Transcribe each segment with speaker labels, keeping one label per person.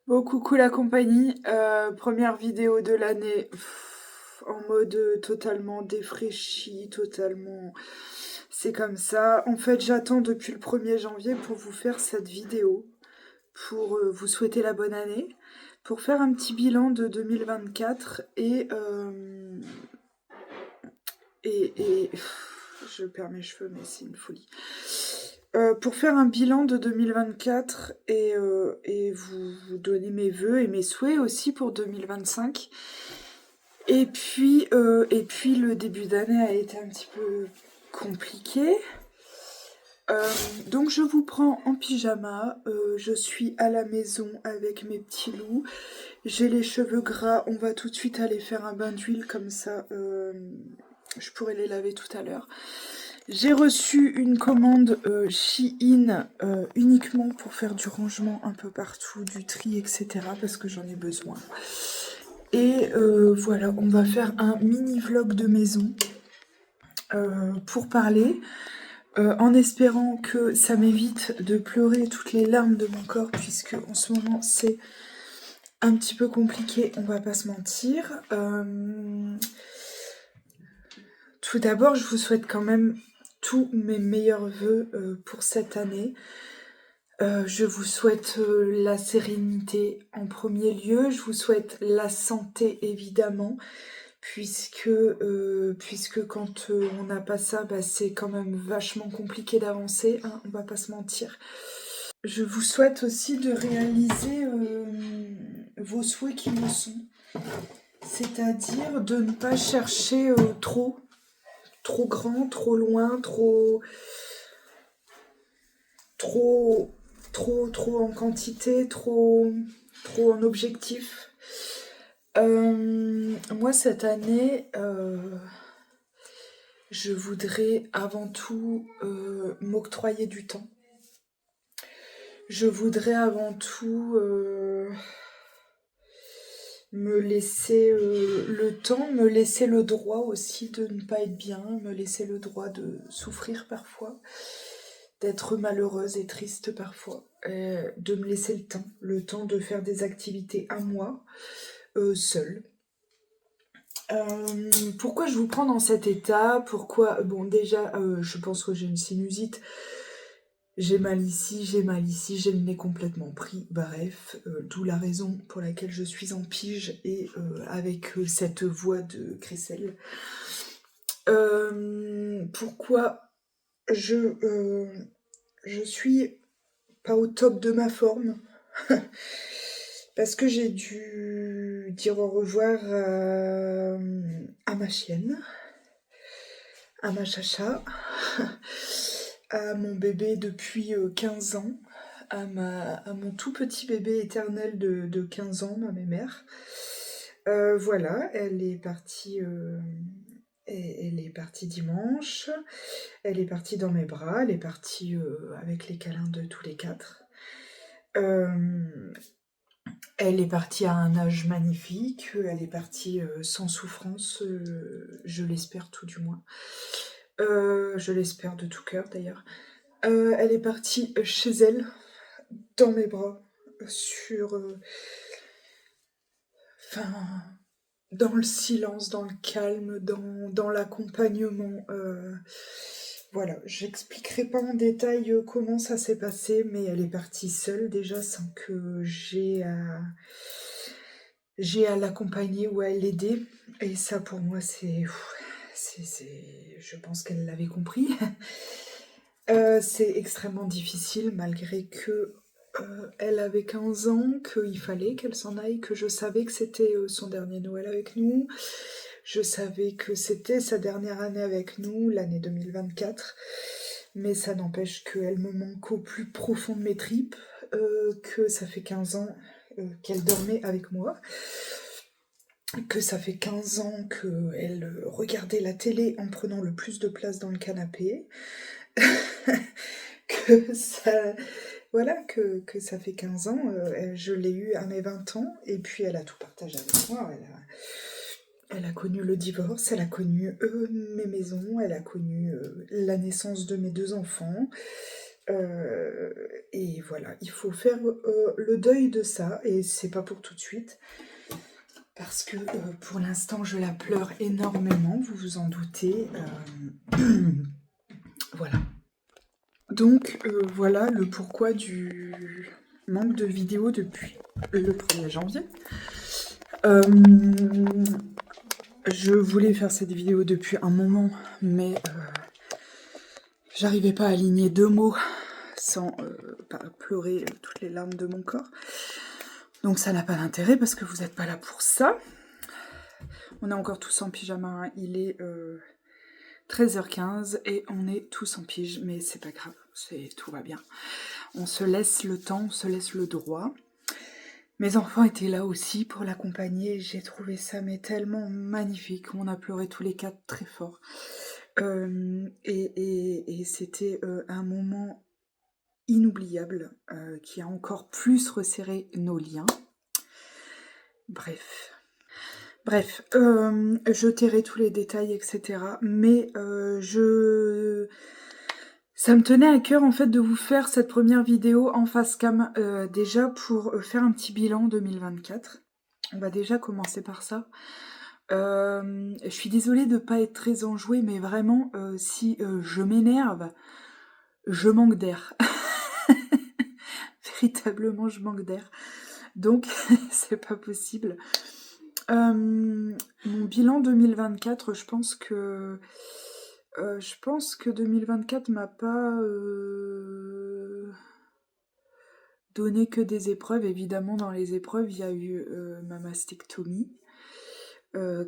Speaker 1: Bon, coucou la compagnie, première vidéo de l'année, en mode totalement défraîchi, totalement... C'est comme ça. En fait, j'attends depuis le 1er janvier pour vous faire cette vidéo, pour vous souhaiter la bonne année, pour faire un petit bilan de 2024 je perds mes cheveux, mais c'est une folie. Pour faire un bilan de 2024 et vous donner mes vœux et mes souhaits aussi pour 2025. Et puis le début d'année a été un petit peu compliqué. Donc je vous prends en pyjama, je suis à la maison avec mes petits loups, j'ai les cheveux gras, on va tout de suite aller faire un bain d'huile comme ça, je pourrais les laver tout à l'heure. J'ai reçu une commande Shein uniquement pour faire du rangement un peu partout, du tri, etc. parce que j'en ai besoin. Et voilà, on va faire un mini vlog de maison pour parler, en espérant que ça m'évite de pleurer toutes les larmes de mon corps, puisque en ce moment c'est un petit peu compliqué, on va pas se mentir. Tout d'abord, je vous souhaite quand même tous mes meilleurs vœux pour cette année. Je vous souhaite la sérénité en premier lieu, je vous souhaite la santé évidemment, puisque quand on n'a pas ça, bah, c'est quand même vachement compliqué d'avancer, hein, on va pas se mentir. Je vous souhaite aussi de réaliser vos souhaits qui le sont, c'est-à-dire de ne pas chercher trop grand, trop loin, trop en quantité, trop en objectif. Moi, cette année, je voudrais avant tout m'octroyer du temps. Je voudrais avant tout me laisser le temps, me laisser le droit aussi de ne pas être bien, me laisser le droit de souffrir parfois, d'être malheureuse et triste parfois, de me laisser le temps de faire des activités à moi, seule. Pourquoi je vous prends dans cet état? Pourquoi? Bon, déjà, je pense que j'ai une sinusite. J'ai mal ici, j'ai le nez complètement pris. Bref, d'où la raison pour laquelle je suis en pige et avec cette voix de crécelle. Pourquoi je suis pas au top de ma forme? Parce que j'ai dû dire au revoir à ma chienne, à ma chacha, à mon bébé depuis 15 ans, à mon tout petit bébé éternel de 15 ans, ma mémère. Voilà, elle est partie dimanche, elle est partie dans mes bras, elle est partie avec les câlins de tous les quatre. Elle est partie à un âge magnifique, elle est partie sans souffrance, je l'espère tout du moins. Je l'espère de tout cœur d'ailleurs. Elle est partie chez elle, dans mes bras, dans le silence, dans le calme, dans l'accompagnement. Voilà, j'expliquerai pas en détail comment ça s'est passé, mais elle est partie seule déjà sans que j'ai à l'accompagner ou à l'aider. Et ça pour moi je pense qu'elle l'avait compris. C'est extrêmement difficile malgré que elle avait 15 ans, qu'il fallait qu'elle s'en aille, que je savais que c'était son dernier Noël avec nous. Je savais que c'était sa dernière année avec nous, l'année 2024. Mais ça n'empêche qu'elle me manque au plus profond de mes tripes, que ça fait 15 ans qu'elle dormait avec moi, que ça fait 15 ans qu'elle regardait la télé en prenant le plus de place dans le canapé, que ça... Voilà, que ça fait 15 ans, je l'ai eue à mes 20 ans, et puis elle a tout partagé avec moi. Elle a connu le divorce, elle a connu mes maisons, elle a connu la naissance de mes 2 enfants. Et voilà, il faut faire le deuil de ça, et c'est pas pour tout de suite, parce que pour l'instant je la pleure énormément, vous vous en doutez. Voilà. Donc voilà le pourquoi du manque de vidéos depuis le 1er janvier. Je voulais faire cette vidéo depuis un moment, mais j'arrivais pas à aligner 2 mots sans pas pleurer toutes les larmes de mon corps. Donc ça n'a pas d'intérêt parce que vous n'êtes pas là pour ça. On est encore tous en pyjama, hein. Il est 13h15 et on est tous en pige, mais c'est pas grave, tout va bien. On se laisse le temps, on se laisse le droit. Mes enfants étaient là aussi pour l'accompagner, j'ai trouvé ça mais tellement magnifique, on a pleuré tous les 4 très fort. Et c'était un moment inoubliable qui a encore plus resserré nos liens. Bref, je tairai tous les détails, etc. Mais ça me tenait à cœur en fait de vous faire cette première vidéo en face cam, déjà pour faire un petit bilan 2024. On va déjà commencer par ça. Je suis désolée de ne pas être très enjouée, mais vraiment, si je m'énerve, je manque d'air. Véritablement, je manque d'air. Donc, c'est pas possible. Mon bilan 2024, je pense que 2024 m'a pas donné que des épreuves. Évidemment, dans les épreuves, il y a eu ma mastectomie,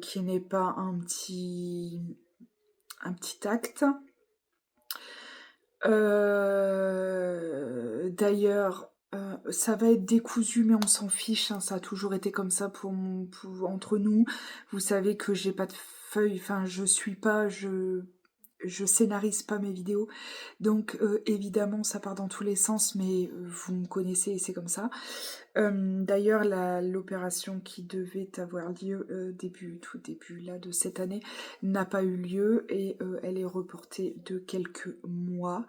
Speaker 1: qui n'est pas un petit acte. D'ailleurs, ça va être décousu, mais on s'en fiche, hein, ça a toujours été comme ça entre nous. Vous savez que j'ai pas de feuille, enfin je scénarise pas mes vidéos, donc évidemment ça part dans tous les sens, mais vous me connaissez et c'est comme ça. D'ailleurs, l'opération qui devait avoir lieu tout début là, de cette année n'a pas eu lieu et elle est reportée de quelques mois.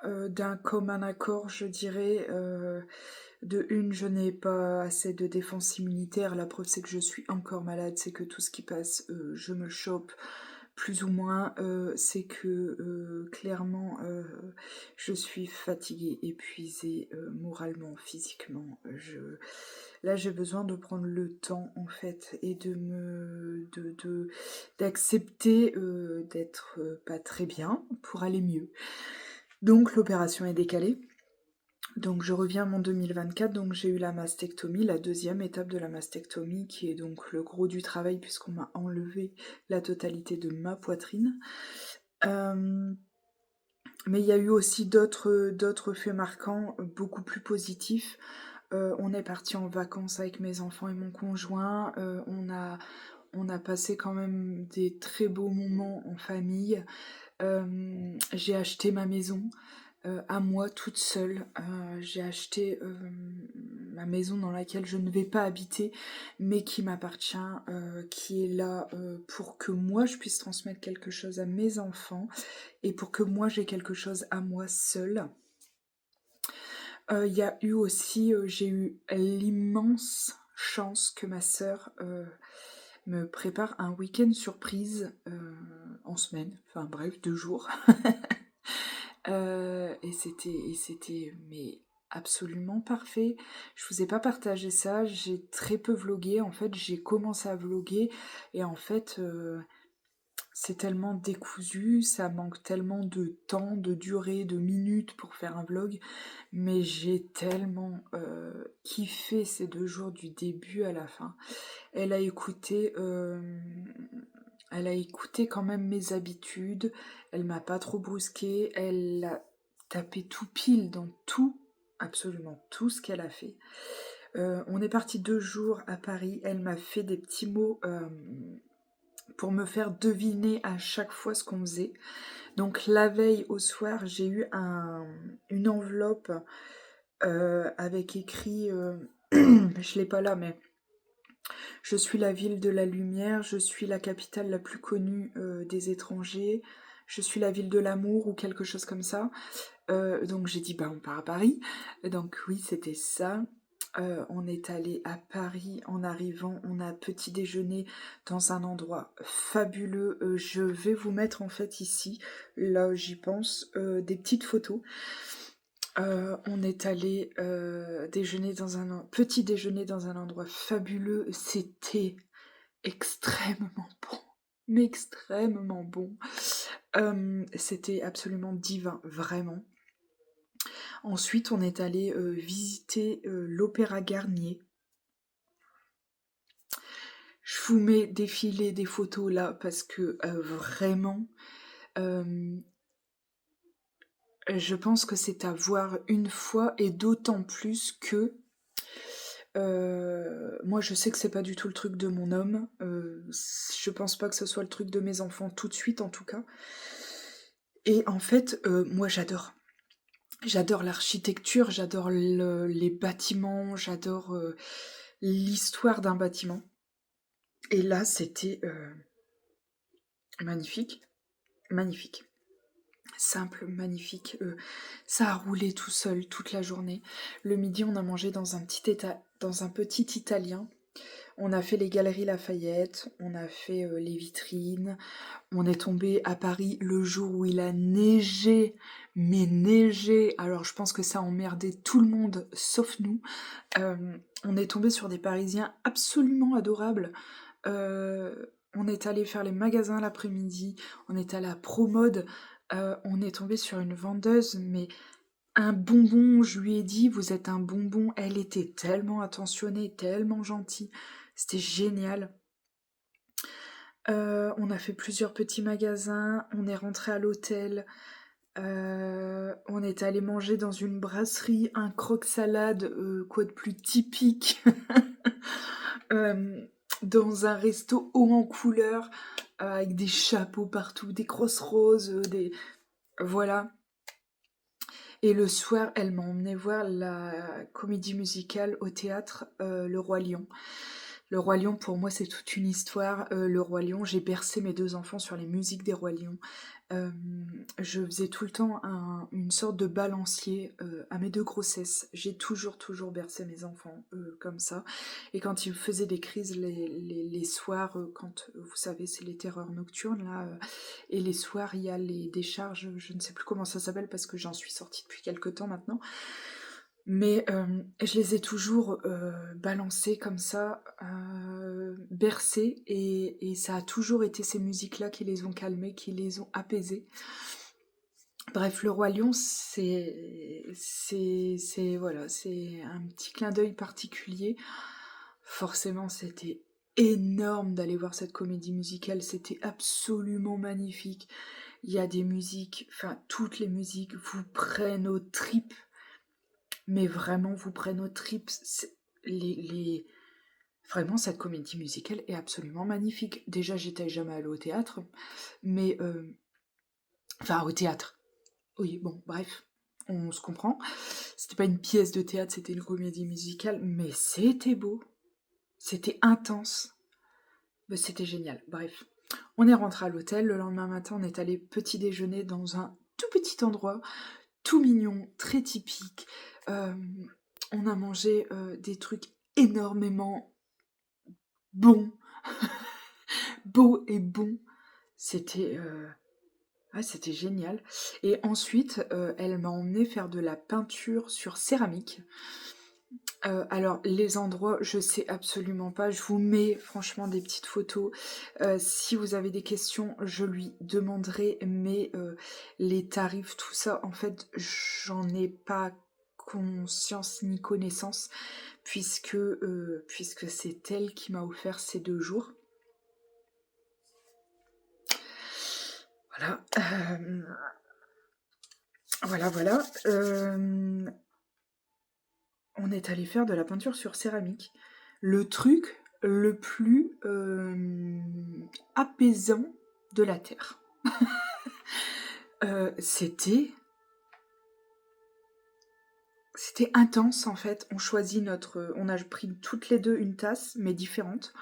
Speaker 1: D'un commun accord, je dirais, je n'ai pas assez de défense immunitaire. La preuve, c'est que je suis encore malade, c'est que tout ce qui passe, je me chope plus ou moins. C'est que clairement, je suis fatiguée, épuisée, moralement, physiquement. Là, j'ai besoin de prendre le temps, en fait, et d'accepter d'être pas très bien pour aller mieux. Donc l'opération est décalée. Donc je reviens à mon 2024, donc j'ai eu la mastectomie, la deuxième étape de la mastectomie, qui est donc le gros du travail puisqu'on m'a enlevé la totalité de ma poitrine. Mais il y a eu aussi d'autres faits marquants, beaucoup plus positifs. On est parti en vacances avec mes enfants et mon conjoint. On a passé quand même des très beaux moments en famille. J'ai acheté ma maison à moi toute seule. J'ai acheté ma maison dans laquelle je ne vais pas habiter, mais qui m'appartient, qui est là pour que moi je puisse transmettre quelque chose à mes enfants et pour que moi j'ai quelque chose à moi seule. Il y a eu aussi, j'ai eu l'immense chance que ma sœur me prépare un week-end surprise en semaine, enfin bref, 2 jours. Et c'était mais absolument parfait. Je vous ai pas partagé ça, j'ai très peu vlogué. En fait, j'ai commencé à vloguer et en fait, c'est tellement décousu, ça manque tellement de temps, de durée, de minutes pour faire un vlog, mais j'ai tellement kiffé ces 2 jours du début à la fin. Elle a écouté quand même mes habitudes, elle m'a pas trop brusquée, elle a tapé tout pile dans tout, absolument tout ce qu'elle a fait. On est parti 2 jours à Paris, elle m'a fait des petits mots pour me faire deviner à chaque fois ce qu'on faisait. Donc la veille au soir, j'ai eu une enveloppe avec écrit, je l'ai pas là, mais je suis la ville de la lumière, je suis la capitale la plus connue des étrangers, je suis la ville de l'amour ou quelque chose comme ça. Donc j'ai dit, bah on part à Paris. Donc oui, c'était ça. On est allé à Paris en arrivant, on a petit déjeuner dans un endroit fabuleux. Je vais vous mettre en fait ici, là j'y pense, des petites photos. On est allé déjeuner dans petit déjeuner dans un endroit fabuleux. C'était extrêmement bon, mais extrêmement bon. C'était absolument divin, vraiment. Ensuite, on est allé visiter l'Opéra Garnier. Je vous mets défiler des photos là parce que vraiment, je pense que c'est à voir une fois et d'autant plus que moi je sais que c'est pas du tout le truc de mon homme. Je pense pas que ce soit le truc de mes enfants tout de suite en tout cas. Et en fait, moi j'adore. J'adore l'architecture, j'adore les bâtiments, j'adore l'histoire d'un bâtiment. Et là, c'était magnifique, magnifique. Simple, magnifique. Ça a roulé tout seul toute la journée. Le midi, on a mangé dans un petit italien. On a fait les galeries Lafayette, on a fait les vitrines. On est tombé à Paris le jour où il a neigé, mais neigé. Alors je pense que ça a emmerdé tout le monde, sauf nous. On est tombé sur des Parisiens absolument adorables. On est allé faire les magasins l'après-midi, on est allé à Promode, on est tombé sur une vendeuse, mais un bonbon, je lui ai dit, vous êtes un bonbon. Elle était tellement attentionnée, tellement gentille, c'était génial. On a fait plusieurs petits magasins, on est rentré à l'hôtel, on est allé manger dans une brasserie, un croque-salade, quoi de plus typique, dans un resto haut en couleur, avec des chapeaux partout, des grosses roses, voilà. Et le soir, elle m'a emmené voir la comédie musicale au théâtre Le Roi Lion. Le Roi Lion, pour moi, c'est toute une histoire. Le Roi Lion, j'ai bercé mes 2 enfants sur les musiques des Rois Lions. Je faisais tout le temps une sorte de balancier à mes 2 grossesses. J'ai toujours bercé mes enfants comme ça. Et quand ils faisaient des crises les soirs, quand, vous savez, c'est les terreurs nocturnes, là, et les soirs, il y a les décharges, je ne sais plus comment ça s'appelle parce que j'en suis sortie depuis quelques temps maintenant. Mais je les ai toujours balancés comme ça, bercés, et ça a toujours été ces musiques-là qui les ont calmés, qui les ont apaisés. Bref, le Roi Lion, voilà, c'est un petit clin d'œil particulier. Forcément, c'était énorme d'aller voir cette comédie musicale, c'était absolument magnifique. Il y a des musiques, enfin toutes les musiques vous prennent aux tripes, mais vraiment vous prennent aux tripes. Vraiment, cette comédie musicale est absolument magnifique. Déjà, j'étais jamais allée au théâtre, mais enfin au théâtre. Oui, bon, bref, on se comprend. C'était pas une pièce de théâtre, c'était une comédie musicale, mais c'était beau, c'était intense, mais c'était génial. Bref, on est rentré à l'hôtel. Le lendemain matin, on est allé petit déjeuner dans un tout petit endroit, tout mignon, très typique. On a mangé des trucs énormément bons, beaux et bons. C'était c'était génial. Et ensuite, elle m'a emmené faire de la peinture sur céramique. Alors, les endroits, je sais absolument pas. Je vous mets franchement des petites photos. Si vous avez des questions, je lui demanderai. Mais les tarifs, tout ça, en fait, j'en ai pas conscience ni connaissance, puisque c'est elle qui m'a offert ces 2 jours. Voilà. Voilà. On est allé faire de la peinture sur céramique. Le truc le plus apaisant de la Terre. C'était intense en fait. On a pris toutes les 2 une tasse, mais différente.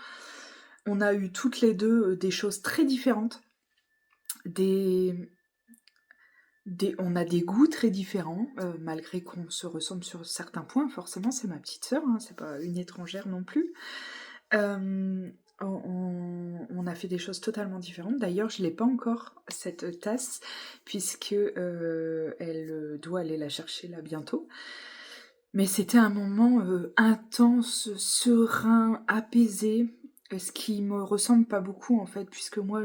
Speaker 1: On a eu toutes les 2 des choses très différentes. On a des goûts très différents, malgré qu'on se ressemble sur certains points. Forcément, c'est ma petite sœur, hein, c'est pas une étrangère non plus. On a fait des choses totalement différentes. D'ailleurs, je l'ai pas encore, cette tasse, puisque elle doit aller la chercher là bientôt. Mais c'était un moment intense, serein, apaisé, ce qui me ressemble pas beaucoup en fait, puisque moi,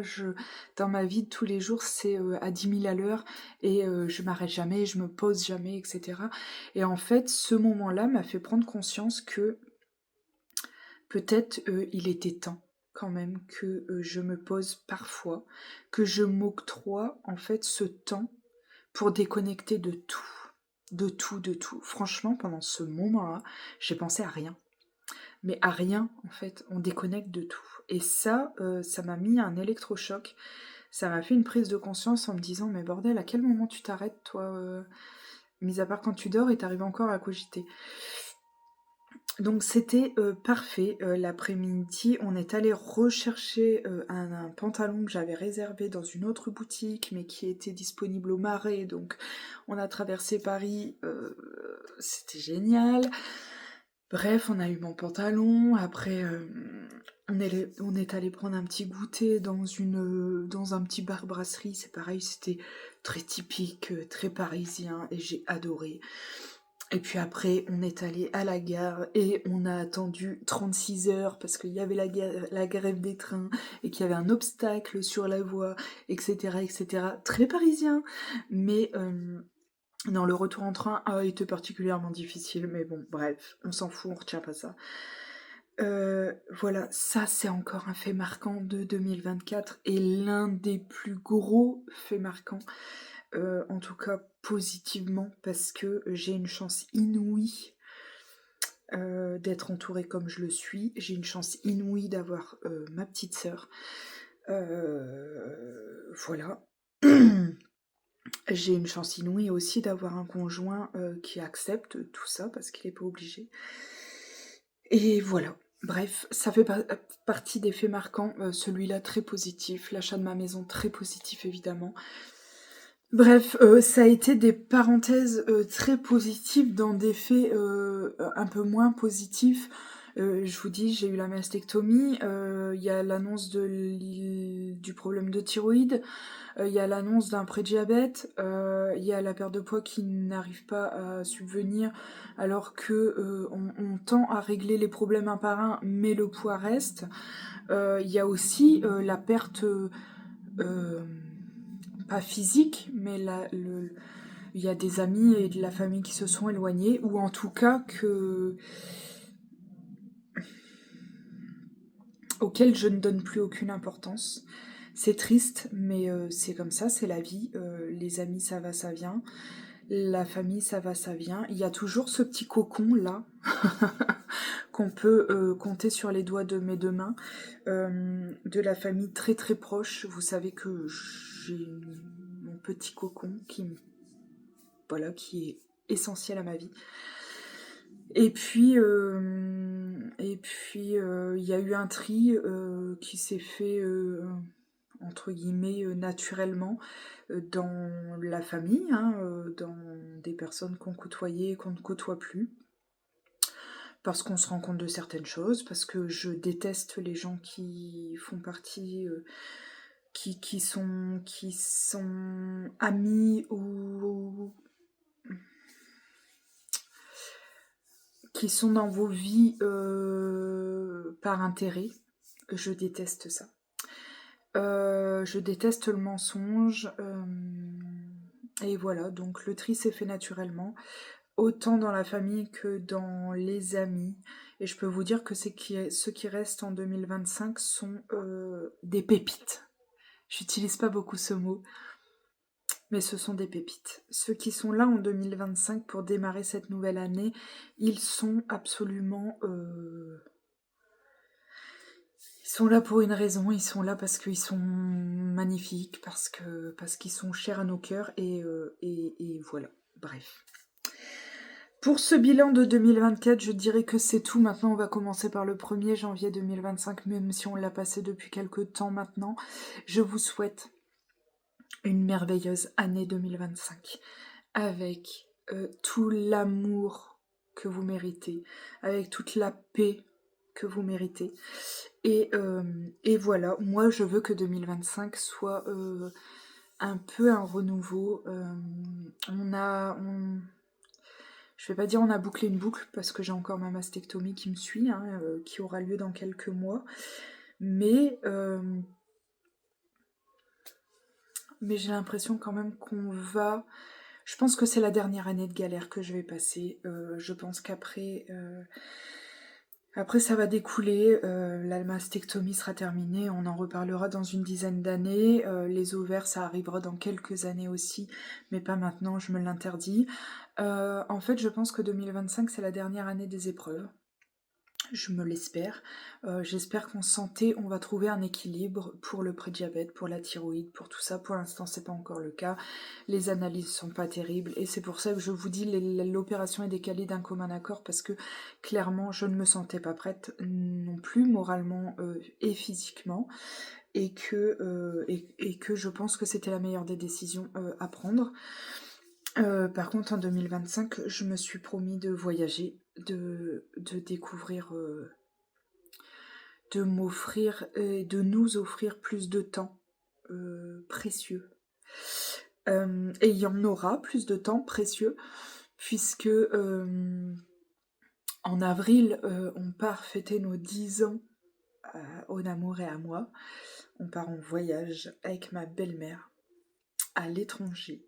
Speaker 1: dans ma vie de tous les jours, c'est à 10 000 à l'heure et je m'arrête jamais, je me pose jamais, etc. Et en fait, ce moment-là m'a fait prendre conscience que peut-être il était temps quand même que je me pose parfois, que je m'octroie en fait ce temps pour déconnecter de tout. De tout, de tout. Franchement, pendant ce moment-là, j'ai pensé à rien. Mais à rien, en fait, on déconnecte de tout. Et ça m'a mis un électrochoc. Ça m'a fait une prise de conscience en me disant, mais bordel, à quel moment tu t'arrêtes, toi, mis à part quand tu dors et t'arrives encore à cogiter. Donc c'était parfait. L'après-midi, on est allé rechercher un pantalon que j'avais réservé dans une autre boutique, mais qui était disponible au Marais. Donc on a traversé Paris, c'était génial. Bref, on a eu mon pantalon. Après, on est allé prendre un petit goûter dans un petit bar-brasserie. C'est pareil, c'était très typique, très parisien, et j'ai adoré. Et puis après, on est allé à la gare et on a attendu 36 heures parce qu'il y avait la grève des trains et qu'il y avait un obstacle sur la voie, etc., etc. Très parisien, mais non, le retour en train a été particulièrement difficile, mais bon, bref, on s'en fout, on retient pas ça. Voilà, ça c'est encore un fait marquant de 2024 et l'un des plus gros faits marquants, en tout cas positivement, parce que j'ai une chance inouïe d'être entourée comme je le suis. J'ai une chance inouïe d'avoir ma petite sœur. Voilà. J'ai une chance inouïe aussi d'avoir un conjoint qui accepte tout ça parce qu'il n'est pas obligé. Et voilà. Bref, ça fait partie des faits marquants. Celui-là très positif, l'achat de ma maison très positif évidemment. Bref, ça a été des parenthèses très positives dans des faits un peu moins positifs. Je vous dis, j'ai eu la mastectomie, il y a l'annonce du problème de thyroïde, il y a l'annonce d'un prédiabète, il y a la perte de poids qui n'arrive pas à subvenir alors que on tend à régler les problèmes un par un, mais le poids reste. Il y a aussi la perte... pas physique, mais il y a des amis et de la famille qui se sont éloignés, ou en tout cas auxquels je ne donne plus aucune importance. C'est triste, mais c'est comme ça, c'est la vie. Les amis, ça va, ça vient. La famille, ça va, ça vient. Il y a toujours ce petit cocon là qu'on peut compter sur les doigts de mes deux mains, de la famille très très proche. Vous savez que j'ai mon petit cocon qui est essentiel à ma vie. Et puis, il y a eu un tri qui s'est fait entre guillemets naturellement dans la famille, hein, dans des personnes qu'on côtoyait et qu'on ne côtoie plus. Parce qu'on se rend compte de certaines choses, parce que je déteste les gens qui font partie, qui sont amis ou qui sont dans vos vies par intérêt. Je déteste ça. Je déteste le mensonge. Et voilà, donc le tri s'est fait naturellement, autant dans la famille que dans les amis. Et je peux vous dire que ceux qui restent en 2025 sont des pépites. J'utilise pas beaucoup ce mot, mais ce sont des pépites. Ceux qui sont là en 2025 pour démarrer cette nouvelle année, ils sont absolument... Ils sont là pour une raison, ils sont là parce qu'ils sont magnifiques, parce qu'ils sont chers à nos cœurs, et voilà. Bref. Pour ce bilan de 2024, je dirais que c'est tout. Maintenant, on va commencer par le 1er janvier 2025, même si on l'a passé depuis quelques temps maintenant. Je vous souhaite une merveilleuse année 2025 avec tout l'amour que vous méritez, avec toute la paix que vous méritez. Et voilà, moi je veux que 2025 soit un peu un renouveau. Je vais pas dire on a bouclé une boucle parce que j'ai encore ma mastectomie qui me suit, hein, qui aura lieu dans quelques mois. Mais j'ai l'impression quand même qu'on va... Je pense que c'est la dernière année de galère que je vais passer. Je pense qu'après... Après, ça va découler, la mastectomie sera terminée, on en reparlera dans une dizaine d'années. Les ovaires, ça arrivera dans quelques années aussi, mais pas maintenant, je me l'interdis. En fait, je pense que 2025, c'est la dernière année des épreuves. Je me l'espère. J'espère qu'en santé, on va trouver un équilibre pour le prédiabète, pour la thyroïde, pour tout ça. Pour l'instant, c'est pas encore le cas. Les analyses sont pas terribles et c'est pour ça que je vous dis l'opération est décalée d'un commun accord parce que clairement, je ne me sentais pas prête non plus moralement et physiquement et que je pense que c'était la meilleure des décisions à prendre. Par contre, en 2025, je me suis promis de voyager, de découvrir, de m'offrir et de nous offrir plus de temps précieux. Et il y en aura plus de temps précieux, puisque en avril, on part fêter nos 10 ans au amour et à moi. On part en voyage avec ma belle-mère à l'étranger.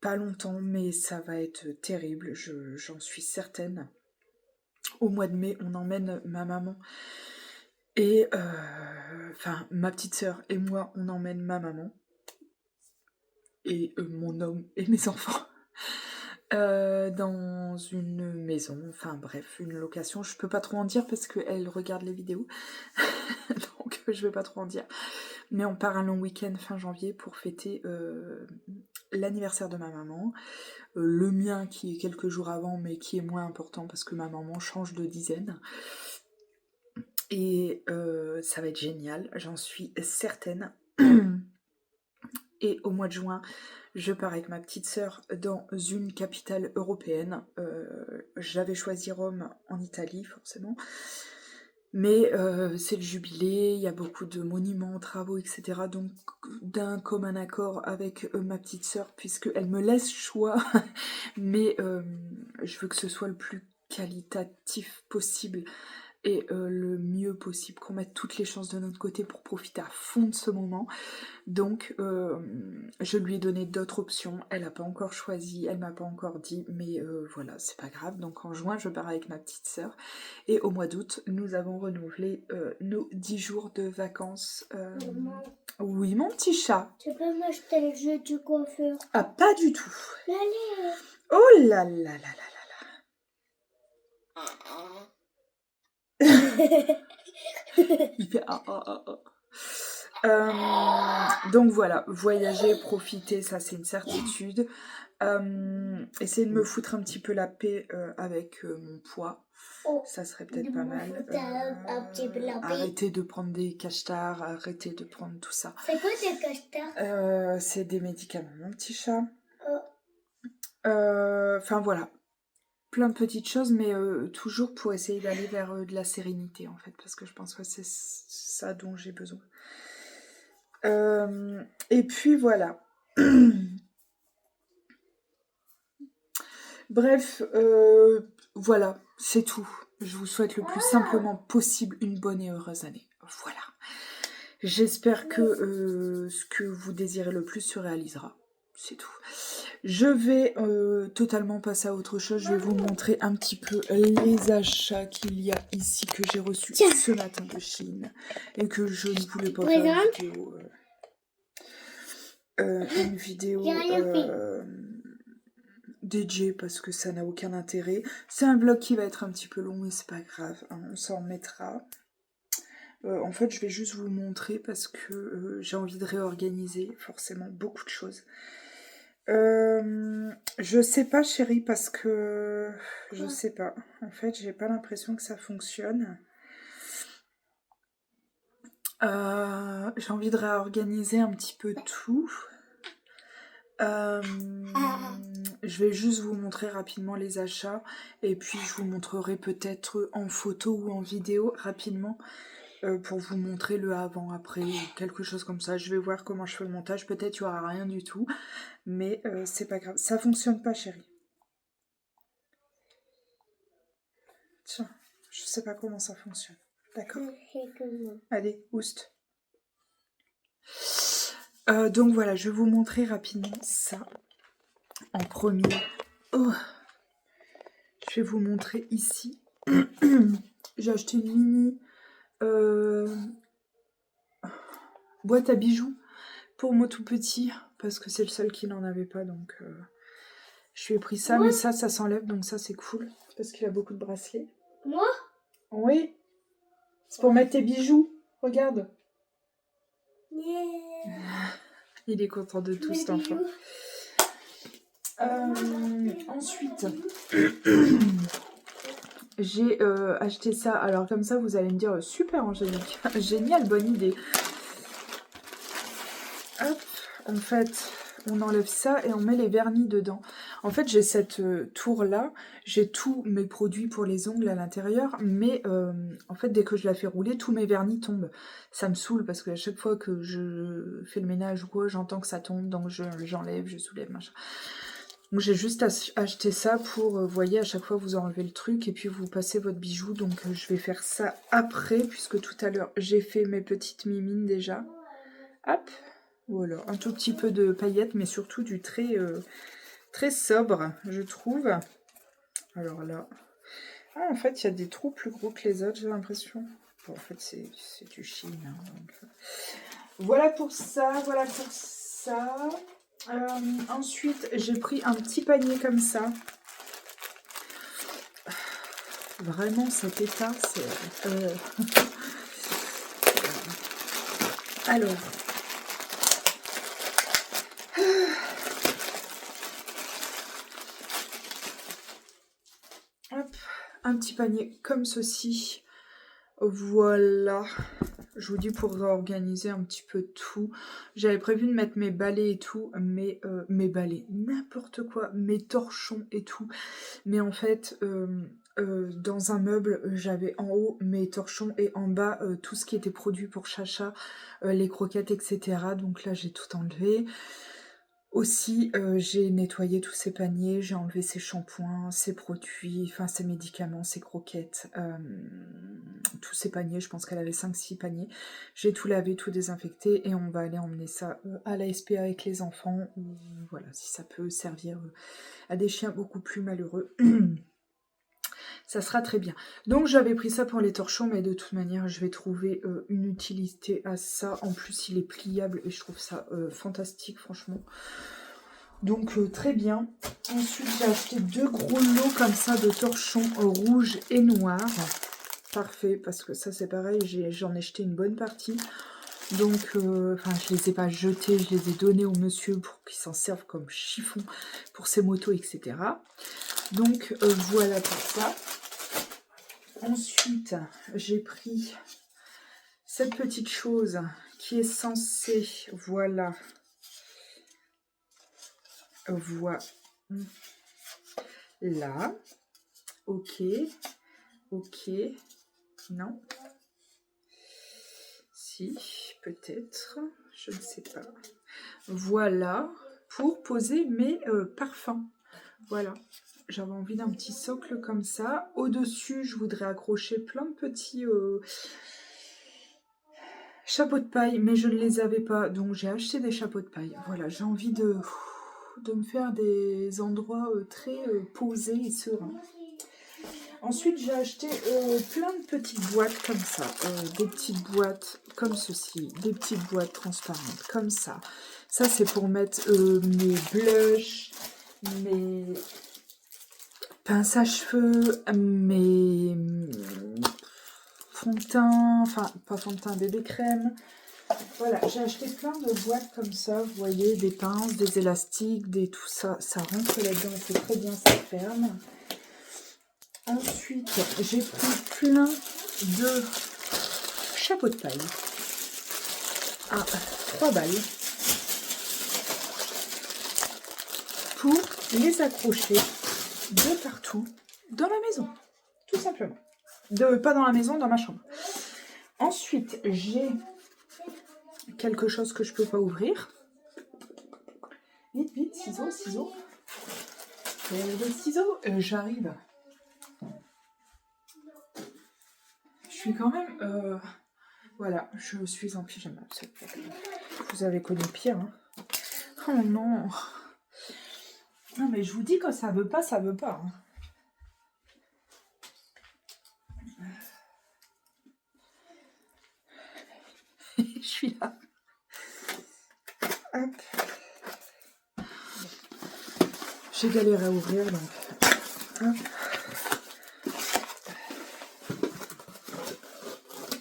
Speaker 1: Pas longtemps, mais ça va être terrible, j'en suis certaine. Au mois de mai, on emmène ma maman et... Enfin, ma petite sœur et moi, on emmène ma maman et mon homme et mes enfants dans une maison, enfin bref, une location. Je peux pas trop en dire parce qu'elle regarde les vidéos, donc je vais pas trop en dire. Mais on part un long week-end fin janvier pour fêter l'anniversaire de ma maman, le mien qui est quelques jours avant mais qui est moins important parce que ma maman change de dizaine. Et ça va être génial, j'en suis certaine. Et au mois de juin, je pars avec ma petite sœur dans une capitale européenne. J'avais choisi Rome en Italie, forcément. Mais c'est le jubilé, il y a beaucoup de monuments, travaux, etc. Donc d'un commun accord avec ma petite sœur, puisqu'elle me laisse choix. Mais je veux que ce soit le plus qualitatif possible et le mieux possible, qu'on mette toutes les chances de notre côté pour profiter à fond de ce moment. Donc je lui ai donné d'autres options, elle n'a pas encore choisi, elle m'a pas encore dit, mais voilà, c'est pas grave. Donc en juin, je pars avec ma petite sœur et au mois d'août, nous avons renouvelé nos 10 jours de vacances.
Speaker 2: Maman,
Speaker 1: Oui, mon petit chat.
Speaker 2: tu peux m'acheter le jeu du coiffeur?
Speaker 1: Ah, pas du tout.
Speaker 2: Allez.
Speaker 1: Oh là là là là là. Il fait ah ah ah ah. Donc voilà, voyager, profiter, ça c'est une certitude. Essayer de me foutre un petit peu la paix avec mon poids, ça serait peut-être pas mal. Arrêter de prendre des cachetars, arrêter de prendre tout ça.
Speaker 2: C'est quoi des cachetars?
Speaker 1: C'est des médicaments, mon petit chat.
Speaker 2: Oh.
Speaker 1: Enfin voilà, plein de petites choses, mais toujours pour essayer d'aller vers de la sérénité en fait, parce que je pense que c'est ça dont j'ai besoin. Et puis voilà. Bref, voilà, c'est tout. Je vous souhaite le plus simplement possible une bonne et heureuse année. Voilà. J'espère que ce que vous désirez le plus se réalisera. C'est tout. Je vais totalement passer à autre chose. Je vais vous montrer un petit peu les achats qu'il y a ici que j'ai reçus ce matin de Chine et que je ne voulais pas faire une vidéo dédiée parce que ça n'a aucun intérêt. C'est un vlog qui va être un petit peu long mais c'est pas grave, hein, on s'en remettra. En fait, je vais juste vous montrer parce que j'ai envie de réorganiser forcément beaucoup de choses. Je sais pas, chérie, parce que je sais pas. En fait, j'ai pas l'impression que ça fonctionne. J'ai envie de réorganiser un petit peu tout. Je vais juste vous montrer rapidement les achats et puis je vous montrerai peut-être en photo ou en vidéo rapidement pour vous montrer le avant, après ou quelque chose comme ça. Je vais voir comment je fais le montage. Peut-être il n'y aura rien du tout, mais c'est pas grave. Ça fonctionne pas, chérie. Tiens, je sais pas comment ça fonctionne. D'accord. Allez, oust. Donc voilà, je vais vous montrer rapidement ça en premier. Oh. Je vais vous montrer ici. J'ai acheté une mini boîte à bijoux pour moi tout petit parce que c'est le seul qui n'en avait pas, donc je lui ai pris ça. Mais ça s'enlève, donc ça c'est cool parce qu'il a beaucoup de bracelets.
Speaker 2: Moi?
Speaker 1: Oui. C'est pour mettre tes bijoux. Regarde.
Speaker 2: Yeah.
Speaker 1: Il est content de tout cet enfant. Ensuite, j'ai acheté ça. Alors comme ça, vous allez me dire super Angélique, génial, bonne idée. Hop, en fait, on enlève ça et on met les vernis dedans. En fait, j'ai cette tour-là, j'ai tous mes produits pour les ongles à l'intérieur, mais en fait, dès que je la fais rouler, tous mes vernis tombent. Ça me saoule parce qu'à chaque fois que je fais le ménage ou quoi, j'entends que ça tombe, donc j'enlève, je soulève, machin. Donc j'ai juste acheté ça pour, vous voyez, à chaque fois vous enlevez le truc et puis vous passez votre bijou. Donc je vais faire ça après, puisque tout à l'heure j'ai fait mes petites mimines déjà. Hop, voilà, un tout petit peu de paillettes, mais surtout du très, très sobre, je trouve. Alors là, ah, en fait il y a des trous plus gros que les autres, j'ai l'impression. Bon, en fait c'est du Chine. Hein, donc... Voilà pour ça, voilà pour ça. Ensuite, j'ai pris un petit panier comme ça. Vraiment, cet état, c'est... Alors... Hop, un petit panier comme ceci. Voilà. Je vous dis pour réorganiser un petit peu tout. J'avais prévu de mettre mes balais et tout, mais mes balais, n'importe quoi, mes torchons et tout. Mais en fait, dans un meuble, j'avais en haut mes torchons et en bas tout ce qui était produit pour Chacha, les croquettes, etc. Donc là, j'ai tout enlevé. Aussi, j'ai nettoyé tous ces paniers, j'ai enlevé ces shampoings, ces produits, enfin ces médicaments, ces croquettes, tous ces paniers, je pense qu'elle avait 5-6 paniers. J'ai tout lavé, tout désinfecté et on va aller emmener ça à la SPA avec les enfants. Voilà, si ça peut servir à des chiens beaucoup plus malheureux. Ça sera très bien. Donc j'avais pris ça pour les torchons, mais de toute manière je vais trouver une utilité à ça. En plus il est pliable et je trouve ça fantastique franchement. Donc très bien. Ensuite j'ai acheté 2 gros lots comme ça de torchons rouges et noirs. Parfait, parce que ça c'est pareil, j'en ai jeté une bonne partie. Donc, je les ai pas jetés, je les ai donnés au monsieur pour qu'il s'en serve comme chiffon pour ses motos, etc. Donc, voilà pour ça. Ensuite, j'ai pris cette petite chose qui est censée, voilà, là, ok, non, si, peut-être, je ne sais pas, voilà, pour poser mes parfums, voilà. J'avais envie d'un petit socle comme ça. Au-dessus, je voudrais accrocher plein de petits chapeaux de paille, mais je ne les avais pas. Donc, j'ai acheté des chapeaux de paille. Voilà, j'ai envie de me faire des endroits très posés et sereins. Ensuite, j'ai acheté plein de petites boîtes comme ça. Des petites boîtes comme ceci. Des petites boîtes transparentes comme ça. Ça, c'est pour mettre mes blushs, mes... pince à cheveux, mes fond de teint, enfin pas fond de teint, bébé crème. Voilà, j'ai acheté plein de boîtes comme ça, vous voyez, des pinces, des élastiques, des tout ça, ça rentre là-dedans, c'est très bien, ça ferme. Ensuite, j'ai pris plein de chapeaux de paille. à 3 balles pour les accrocher de partout dans la maison, tout simplement. Pas dans la maison, dans ma chambre. Ensuite, j'ai quelque chose que je peux pas ouvrir. Vite, vite, ciseaux, ciseaux. Des ciseaux, j'arrive. Je suis quand même... Voilà, je suis en pyjama. Vous avez connu pire, hein. Oh non. Non, mais je vous dis, quand ça veut pas, ça veut pas. Hein. Je suis là. Hop. J'ai galéré à ouvrir, donc... Hop.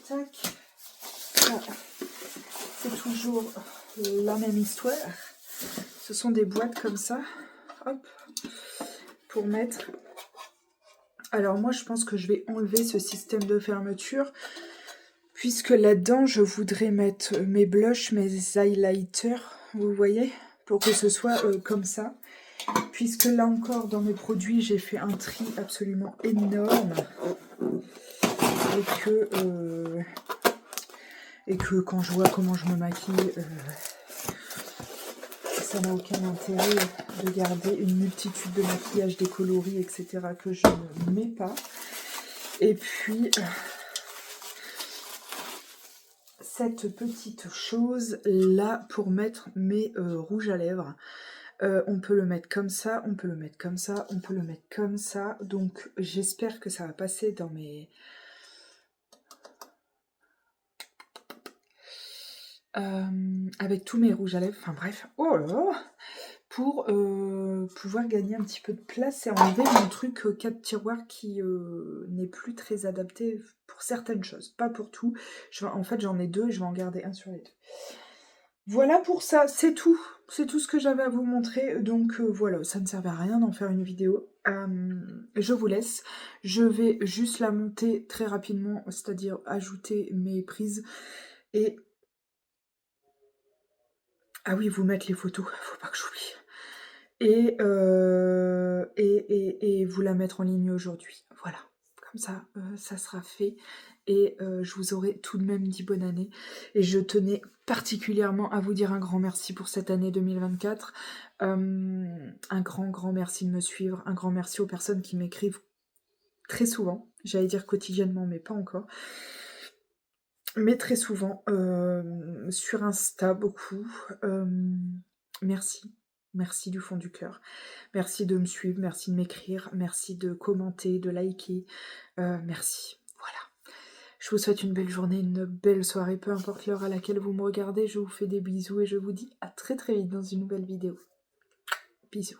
Speaker 1: Tac. Ah. C'est toujours la même histoire. Ce sont des boîtes comme ça. Hop. Pour mettre... Alors moi, je pense que je vais enlever ce système de fermeture. Puisque là-dedans, je voudrais mettre mes blushs, mes highlighters, vous voyez, pour que ce soit comme ça. Puisque là encore, dans mes produits, j'ai fait un tri absolument énorme. Et que quand je vois comment je me maquille, ça n'a aucun intérêt de garder une multitude de maquillages, des coloris, etc. que je ne mets pas. Et puis... cette petite chose là pour mettre mes rouges à lèvres. On peut le mettre comme ça, on peut le mettre comme ça, on peut le mettre comme ça. Donc j'espère que ça va passer dans mes... avec tous mes rouges à lèvres, enfin bref, oh là là, pour pouvoir gagner un petit peu de place et enlever mon truc 4 tiroirs qui n'est plus très adapté pour certaines choses, pas pour tout. En fait, j'en ai 2 et je vais en garder un sur les 2. Voilà pour ça, c'est tout ce que j'avais à vous montrer. Donc voilà, ça ne servait à rien d'en faire une vidéo. Je vous laisse. Je vais juste la monter très rapidement, c'est-à-dire ajouter mes prises et... Ah oui, vous mettre les photos, faut pas que j'oublie. Et vous la mettre en ligne aujourd'hui. Voilà, comme ça, ça sera fait. Et je vous aurai tout de même dit bonne année. Et je tenais particulièrement à vous dire un grand merci pour cette année 2024. Un grand merci de me suivre. Un grand merci aux personnes qui m'écrivent très souvent. J'allais dire quotidiennement, mais pas encore. Mais très souvent. Sur Insta, beaucoup. Merci. Merci du fond du cœur. Merci de me suivre, merci de m'écrire, merci de commenter, de liker. Merci. Voilà. Je vous souhaite une belle journée, une belle soirée, peu importe l'heure à laquelle vous me regardez. Je vous fais des bisous et je vous dis à très très vite dans une nouvelle vidéo. Bisous.